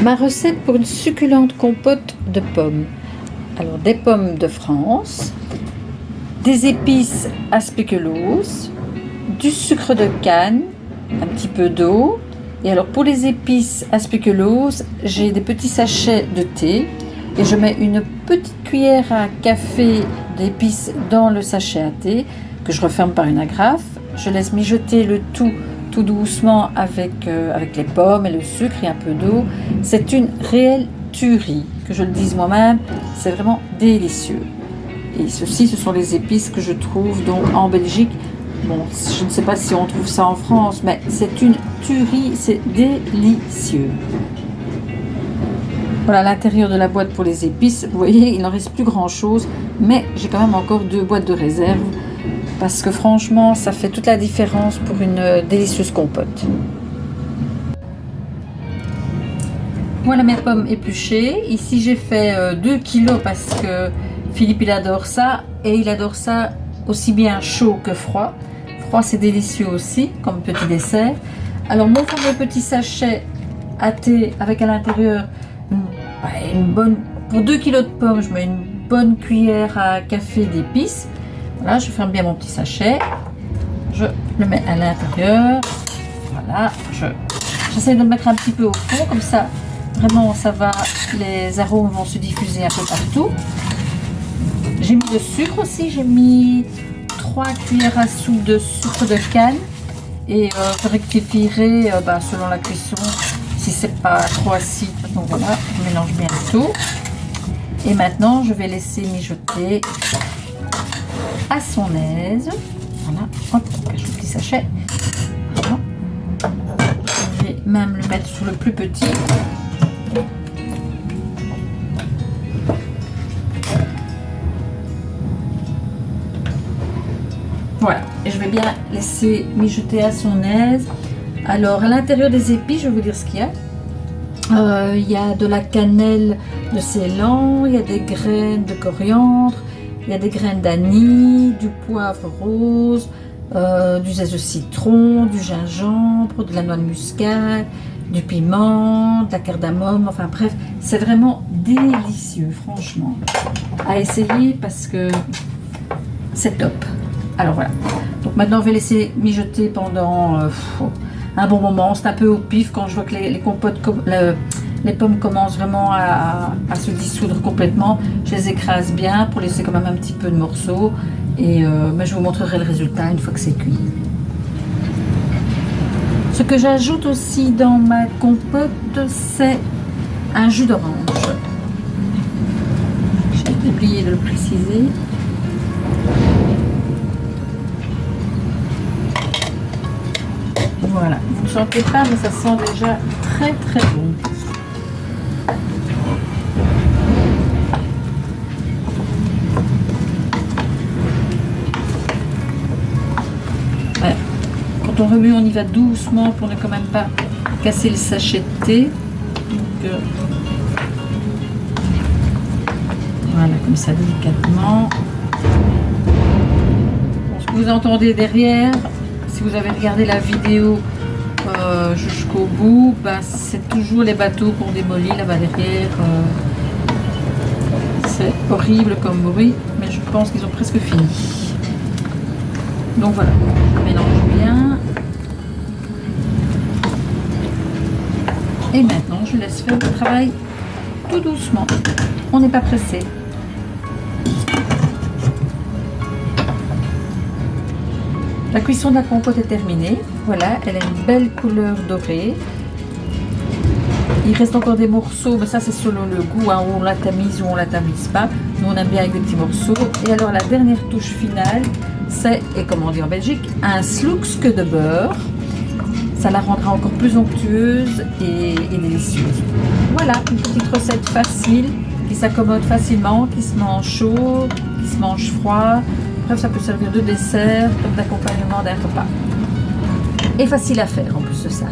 Ma recette pour une succulente compote de pommes. Alors des pommes de France, des épices à spéculoos, du sucre de canne, un petit peu d'eau. Et alors pour les épices à spéculoos, j'ai des petits sachets de thé et je mets une petite cuillère à café d'épices dans le sachet à thé que je referme par une agrafe. Je laisse mijoter le tout doucement avec les pommes et le sucre et un peu d'eau. C'est une réelle tuerie, que je le dise moi-même, c'est vraiment délicieux. Et ce sont les épices que je trouve donc en Belgique. Bon, je ne sais pas si on trouve ça en France, mais c'est une tuerie, c'est délicieux. Voilà l'intérieur de la boîte pour les épices. Vous voyez, il n'en reste plus grand-chose, mais j'ai quand même encore 2 boîtes de réserve. Parce que franchement, ça fait toute la différence pour une délicieuse compote. Voilà mes pommes épluchées. Ici, j'ai fait 2 kilos parce que Philippe, il adore ça. Et il adore ça aussi bien chaud que froid. Froid, c'est délicieux aussi, comme petit dessert. Alors, mon fameux petit sachet à thé avec à l'intérieur une bonne... Pour 2 kilos de pommes, je mets une bonne cuillère à café d'épices. Voilà, je ferme bien mon petit sachet, je le mets à l'intérieur, voilà, j'essaie de le mettre un petit peu au fond, comme ça, vraiment, ça va, les arômes vont se diffuser un peu partout. J'ai mis le sucre aussi, j'ai mis 3 cuillères à soupe de sucre de canne, et je rectifierai selon la cuisson, si c'est pas trop acide, donc voilà, je mélange bien tout. Et maintenant, je vais laisser mijoter à son aise. Voilà, hop, je cache le petit sachet. Voilà. Je vais même le mettre sur le plus petit. Voilà, et je vais bien laisser mijoter à son aise. Alors, à l'intérieur des épices, je vais vous dire ce qu'il y a. Il y a de la cannelle de Ceylan, il y a des graines de coriandre, il y a des graines d'anis, du poivre rose, du zeste de citron, du gingembre, de la noix de muscade, du piment, de la cardamome, enfin bref, c'est vraiment délicieux, franchement, à essayer parce que c'est top. Alors voilà, donc maintenant je vais laisser mijoter pendant un bon moment, c'est un peu au pif quand je vois que les compotes, les pommes commencent vraiment à se dissoudre complètement. Je les écrase bien pour laisser quand même un petit peu de morceaux et mais je vous montrerai le résultat une fois que c'est cuit. Ce que j'ajoute aussi dans ma compote, c'est un jus d'orange. J'ai oublié de le préciser. Voilà, vous ne sentez pas, mais ça sent déjà très très bon. Voilà. Quand on remue, on y va doucement pour ne quand même pas casser le sachet de thé. Donc, voilà, comme ça délicatement. Bon, ce que vous entendez derrière, si vous avez regardé la vidéo jusqu'au bout, c'est toujours les bateaux qu'on démolit là-bas derrière. C'est horrible comme bruit, mais je pense qu'ils ont presque fini. Donc voilà, on mélange bien. Et maintenant, je laisse faire le travail tout doucement. On n'est pas pressé. La cuisson de la compote est terminée. Voilà, elle a une belle couleur dorée. Il reste encore des morceaux, mais ça c'est selon le goût, hein, où on la tamise ou on la tamise pas. Nous on aime bien avec des petits morceaux. Et alors la dernière touche finale, c'est, et comme on dit en Belgique, un sloekske de beurre. Ça la rendra encore plus onctueuse et délicieuse. Voilà, une petite recette facile, qui s'accommode facilement, qui se mange chaud, qui se mange froid. Bref, ça peut servir de dessert, comme d'accompagnement d'un repas. Et facile à faire en plus de ça.